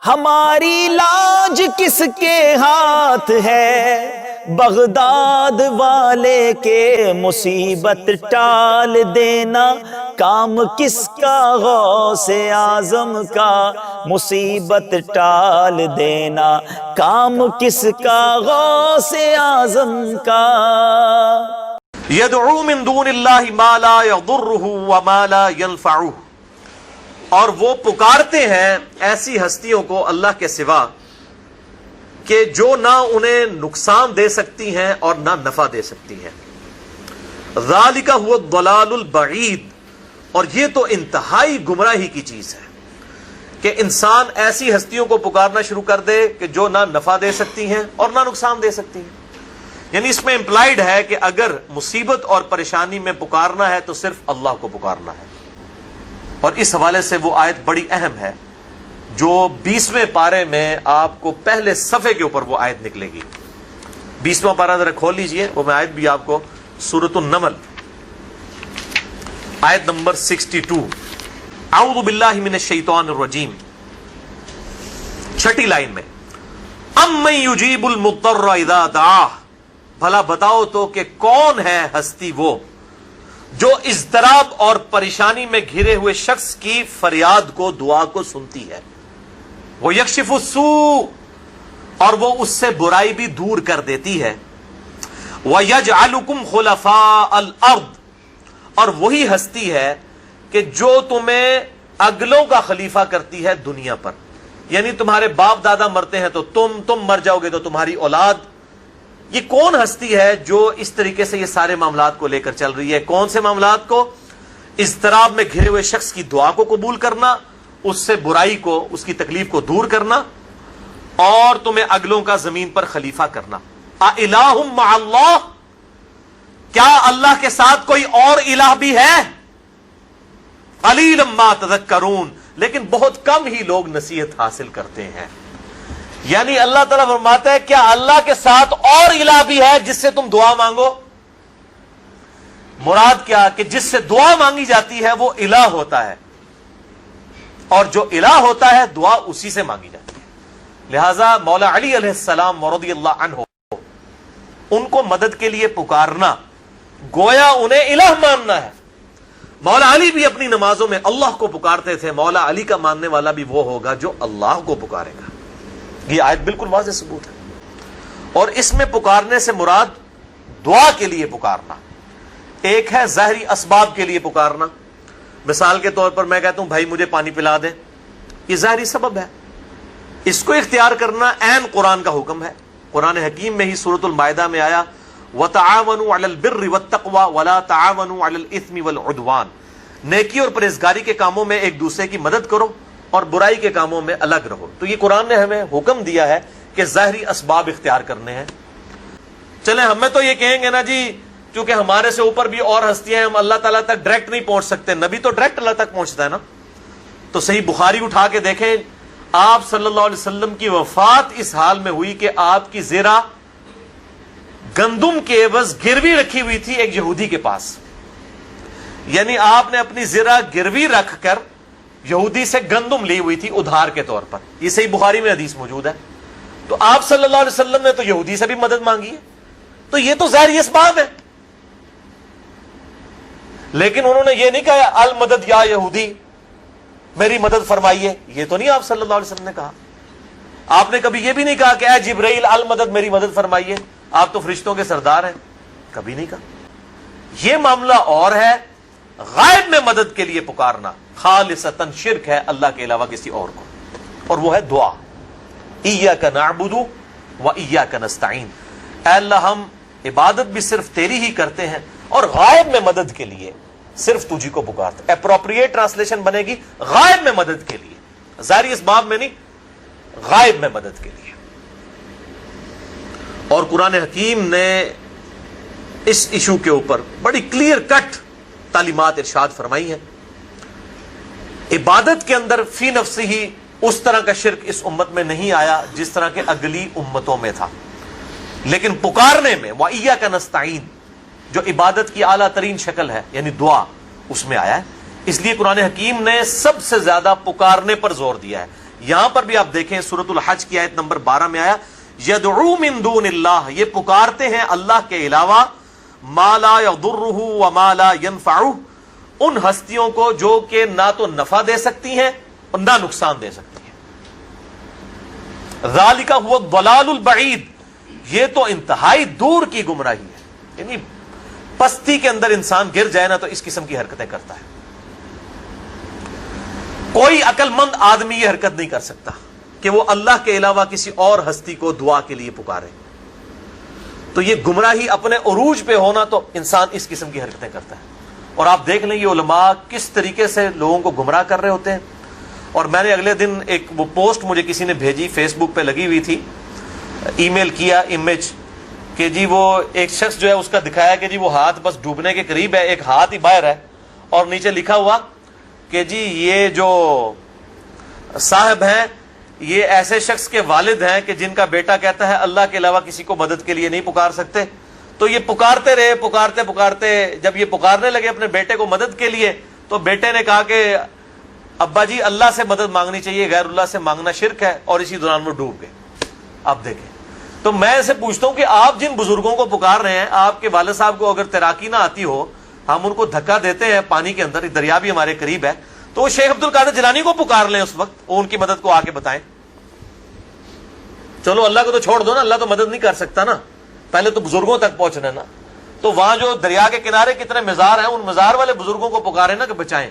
ہماری لاج کس کے ہاتھ ہے، بغداد والے کے مصیبت ٹال دینا کام کس کا، غوث اعظم کا مصیبت ٹال دینا کام کس کا، غوث اعظم کا۔ یدعو من دون اللہ ما لا یضرہ وما لا ینفعہ، اور وہ پکارتے ہیں ایسی ہستیوں کو اللہ کے سوا کہ جو نہ انہیں نقصان دے سکتی ہیں اور نہ نفع دے سکتی ہیں۔ ذالک هو الضلال البعید، اور یہ تو انتہائی گمراہی کی چیز ہے کہ انسان ایسی ہستیوں کو پکارنا شروع کر دے کہ جو نہ نفع دے سکتی ہیں اور نہ نقصان دے سکتی ہیں۔ یعنی اس میں امپلائیڈ ہے کہ اگر مصیبت اور پریشانی میں پکارنا ہے تو صرف اللہ کو پکارنا ہے۔ اور اس حوالے سے وہ آیت بڑی اہم ہے جو 20ویں پارے میں آپ کو پہلے صفحے کے اوپر وہ آیت نکلے گی۔ 20واں پارہ ذرا کھول لیجئے، وہ میں آیت بھی آپ کو، سورۃ النمل آیت نمبر 62۔ اعوذ باللہ من الشیطان الرجیم، چھٹی لائن میں، امن یجیب المضطر اذا دعاہ، بھلا بتاؤ تو کہ کون ہے ہستی وہ جو اضطراب اور پریشانی میں گھرے ہوئے شخص کی فریاد کو، دعا کو سنتی ہے۔ وہ یکشف السوء، اور وہ اس سے برائی بھی دور کر دیتی ہے۔ وَيَجْعَلُكُمْ خُلَفَاءَ الْأَرْضِ، اور وہی ہستی ہے کہ جو تمہیں اگلوں کا خلیفہ کرتی ہے دنیا پر، یعنی تمہارے باپ دادا مرتے ہیں تو تم مر جاؤ گے تو تمہاری اولاد۔ یہ کون ہستی ہے جو اس طریقے سے یہ سارے معاملات کو لے کر چل رہی ہے؟ کون سے معاملات کو؟ اضطراب میں گھرے ہوئے شخص کی دعا کو قبول کرنا، اس سے برائی کو، اس کی تکلیف کو دور کرنا، اور تمہیں اگلوں کا زمین پر خلیفہ کرنا۔ اِلَٰهٌ مَّعَ اللَّهِ، کیا اللہ کے ساتھ کوئی اور الہ بھی ہے؟ قَلِيلًا مَّا تَذَكَّرُونَ، لیکن بہت کم ہی لوگ نصیحت حاصل کرتے ہیں۔ یعنی اللہ تعالیٰ فرماتا ہے کیا اللہ کے ساتھ اور الہ بھی ہے جس سے تم دعا مانگو؟ مراد کیا کہ جس سے دعا مانگی جاتی ہے وہ الہ ہوتا ہے، اور جو الہ ہوتا ہے دعا اسی سے مانگی جاتی ہے۔ لہذا مولا علی علیہ السلام رضی اللہ عنہ، ان کو مدد کے لیے پکارنا گویا انہیں الہ ماننا ہے۔ مولا علی بھی اپنی نمازوں میں اللہ کو پکارتے تھے۔ مولا علی کا ماننے والا بھی وہ ہوگا جو اللہ کو پکارے گا۔ یہ آیت بالکل واضح ثبوت ہے۔ اور اس میں پکارنے سے مراد دعا کے لیے پکارنا، ایک ہے ظاہری اسباب کے لیے پکارنا۔ مثال کے طور پر میں کہتا ہوں بھائی مجھے پانی پلا دیں، یہ ظاہری سبب ہے، اس کو اختیار کرنا عین قرآن کا حکم ہے۔ قرآن حکیم میں ہی سورۃ المائدہ میں آیا وَتَعَاوَنُوا عَلَى الْبِرِّ وَالتَّقْوَى وَلَا تَعَاوَنُوا عَلَى الْإِثْمِ وَالْعُدْوَانِ، نیکی اور پرہیزگاری کے کاموں میں ایک دوسرے کی مدد کرو اور برائی کے کاموں میں الگ رہو۔ تو یہ قرآن نے ہمیں حکم دیا ہے کہ ظاہری اسباب اختیار کرنے ہیں۔ چلیں ہمیں تو یہ کہیں گے نا جی چونکہ ہمارے سے اوپر بھی اور ہستیاں ہیں، ہم اللہ تعالیٰ تک ڈائریکٹ نہیں پہنچ سکتے۔ نبی تو ڈائریکٹ اللہ تک پہنچتا ہے نا۔ تو صحیح بخاری اٹھا کے دیکھیں، آپ صلی اللہ علیہ وسلم کی وفات اس حال میں ہوئی کہ آپ کی زرہ گندم کے عوض گروی رکھی ہوئی تھی ایک یہودی کے پاس، یعنی آپ نے اپنی زرہ گروی رکھ کر یہودی سے گندم لی ہوئی تھی ادھار کے طور پر۔ یہ صحیح بخاری میں حدیث موجود ہے۔ تو آپ صلی اللہ علیہ وسلم نے تو یہودی سے بھی مدد مانگی ہے، تو یہ تو ظاہری اسباب ہے، لیکن انہوں نے یہ نہیں کہا المدد یا یہودی میری مدد فرمائیے، یہ تو نہیں آپ صلی اللہ علیہ وسلم نے کہا۔ آپ نے کبھی یہ بھی نہیں کہا کہ اے جبرائیل المدد میری مدد فرمائیے، آپ تو فرشتوں کے سردار ہیں، کبھی نہیں کہا۔ یہ معاملہ اور ہے، غائب میں مدد کے لیے پکارنا خالصتاً شرک ہے اللہ کے علاوہ کسی اور کو، اور وہ ہے دعا۔ ایاک نعبد و ایاک نستعین، اے اللہ ہم عبادت بھی صرف تیری ہی کرتے ہیں اور غائب میں مدد کے لیے صرف تجھی کو پکارتے ہیں۔ اپروپریٹ ٹرانسلیشن بنے گی غائب میں مدد کے لیے، ظاہری اسباب میں نہیں، غائب میں مدد کے لیے۔ اور قرآن حکیم نے اس ایشو کے اوپر بڑی کلیئر کٹ تعلیمات ارشاد فرمائی ہیں۔ عبادت کے اندر فی نفسی ہی اس طرح کا شرک اس امت میں نہیں آیا جس طرح کے اگلی امتوں میں تھا، لیکن پکارنے میں وَإِيَّاكَ نَسْتَعِينُ جو عبادت کی اعلیٰ ترین شکل ہے یعنی دعا، اس میں آیا ہے۔ اس لیے قرآن حکیم نے سب سے زیادہ پکارنے پر زور دیا ہے یہاں پر بھی آپ دیکھیں سورۃ الحج کی آیت نمبر 12 میں آیا یدعو من دون اللہ، یہ پکارتے ہیں اللہ کے علاوہ ما لا یضرہ وما لا ینفعہ، ان ہستیوں کو جو کہ نہ تو نفع دے سکتی ہیں اور نہ نقصان دے سکتی ہیں. ذالک هو الضلال البعید، یہ تو انتہائی دور کی گمراہی ہے. یعنی پستی کے اندر انسان گر جائے نا تو اس قسم کی حرکتیں کرتا ہے. کوئی عقل مند آدمی یہ حرکت نہیں کر سکتا کہ وہ اللہ کے علاوہ کسی اور ہستی کو دعا کے لیے پکارے. تو یہ گمراہی اپنے عروج پہ ہونا تو انسان اس قسم کی حرکتیں کرتا ہے. اور آپ دیکھ لیں یہ علماء کس طریقے سے لوگوں کو گمراہ کر رہے ہوتے ہیں. اور میں نے اگلے دن ایک وہ پوسٹ مجھے کسی نے بھیجی، فیس بک پہ لگی ہوئی تھی، ای میل کیا امیج کہ جی وہ ایک شخص جو ہے اس کا دکھایا کہ جی وہ ہاتھ بس ڈوبنے کے قریب ہے، ایک ہاتھ ہی باہر ہے، اور نیچے لکھا ہوا کہ جی یہ جو صاحب ہیں یہ ایسے شخص کے والد ہیں کہ جن کا بیٹا کہتا ہے اللہ کے علاوہ کسی کو مدد کے لیے نہیں پکار سکتے. تو یہ پکارتے رہے، پکارتے پکارتے جب یہ پکارنے لگے اپنے بیٹے کو مدد کے لیے تو بیٹے نے کہا کہ ابا جی اللہ سے مدد مانگنی چاہیے، غیر اللہ سے مانگنا شرک ہے، اور اسی دوران وہ ڈوب گئے. آپ دیکھیں. تو میں اسے پوچھتا ہوں کہ آپ جن بزرگوں کو پکار رہے ہیں، آپ کے والد صاحب کو اگر تیراکی نہ آتی ہو، ہم ان کو دھکا دیتے ہیں پانی کے اندر، دریا بھی ہمارے قریب ہے، تو وہ شیخ عبد القادر جیلانی کو پکار لیں اس وقت، وہ ان کی مدد کو آ کے بتائیں. چلو اللہ کو تو چھوڑ دو نا، اللہ تو مدد نہیں کر سکتا نا، پہلے تو بزرگوں تک پہنچنا ہے نا. تو وہاں جو دریا کے کنارے کتنے مزار ہیں، ان مزار والے بزرگوں کو پکارے نا کہ بچائیں.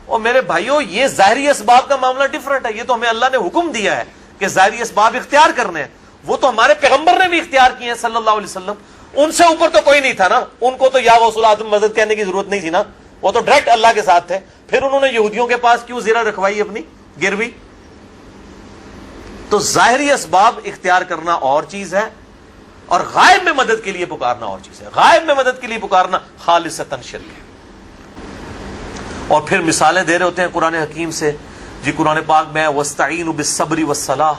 اور میرے بھائیوں یہ ظاہری اسباب کا معاملہ ڈیفرنٹ ہے. یہ تو ہمیں اللہ نے حکم دیا ہے کہ ظاہری اسباب اختیار کرنے ہیں، وہ تو ہمارے پیغمبر نے بھی اختیار کیے ہیں صلی اللہ علیہ وسلم. ان سے اوپر تو کوئی نہیں تھا نا، ان کو تو یا غوث الاعظم مدد کہنے کی ضرورت نہیں تھی نا، وہ تو ڈائریکٹ اللہ کے ساتھ تھے. پھر انہوں نے یہودیوں کے پاس کیوں زیرہ رکھوائی اپنی گروی؟ تو ظاہری اسباب اختیار کرنا اور چیز ہے، اور غائب میں مدد کے لیے پکارنا اور چیز ہے. غائب میں مدد کے لیے پکارنا خالصتاً شرک ہے. اور پھر مثالیں دے رہے ہوتے ہیں قرآن حکیم سے. جی قرآن پاک میں وَاسْتَعِينُوا بِالصَّبْرِ وَالصَّلَاةِ،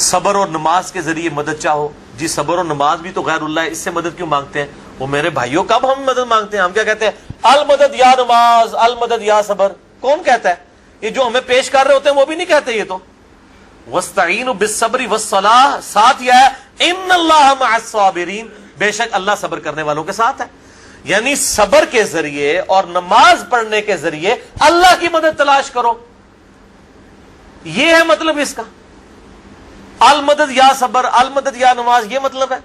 صبر اور نماز کے ذریعے مدد چاہو. جی صبر اور نماز بھی تو غیر اللہ ہے، اس سے مدد کیوں مانگتے ہیں؟ وہ میرے بھائیوں کب ہم مدد مانگتے ہیں؟ ہم کیا کہتے ہیں؟ المدد یا نماز، المدد یا صبر. کون کہتا ہے؟ یہ جو ہمیں پیش کر رہے ہوتے ہیں وہ بھی نہیں کہتے. یہ تو وَاسْتَعِينُوا بِالصَّبْرِ وَالصَّلَاةِ، ساتھ یہ ہے اِنَّ اللَّهَ مَعَ الصَّابِرِينَ، بے شک اللہ صبر کرنے والوں کے ساتھ ہے. یعنی صبر کے ذریعے اور نماز پڑھنے کے ذریعے اللہ کی مدد تلاش کرو. یہ ہے مطلب اس کا. المدد یا صبر، المدد یا نماز، یہ مطلب ہے.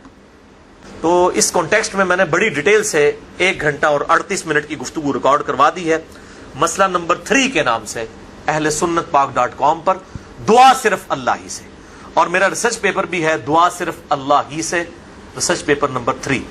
تو اس کانٹیکسٹ میں نے بڑی ڈیٹیل سے 1 گھنٹہ اور 38 منٹ کی گفتگو ریکارڈ کروا دی ہے مسئلہ نمبر 3 کے نام سے اہل سنت پاک.com پر، دعا صرف اللہ ہی سے. اور میرا ریسرچ پیپر بھی ہے دعا صرف اللہ ہی سے، ریسرچ پیپر نمبر 3.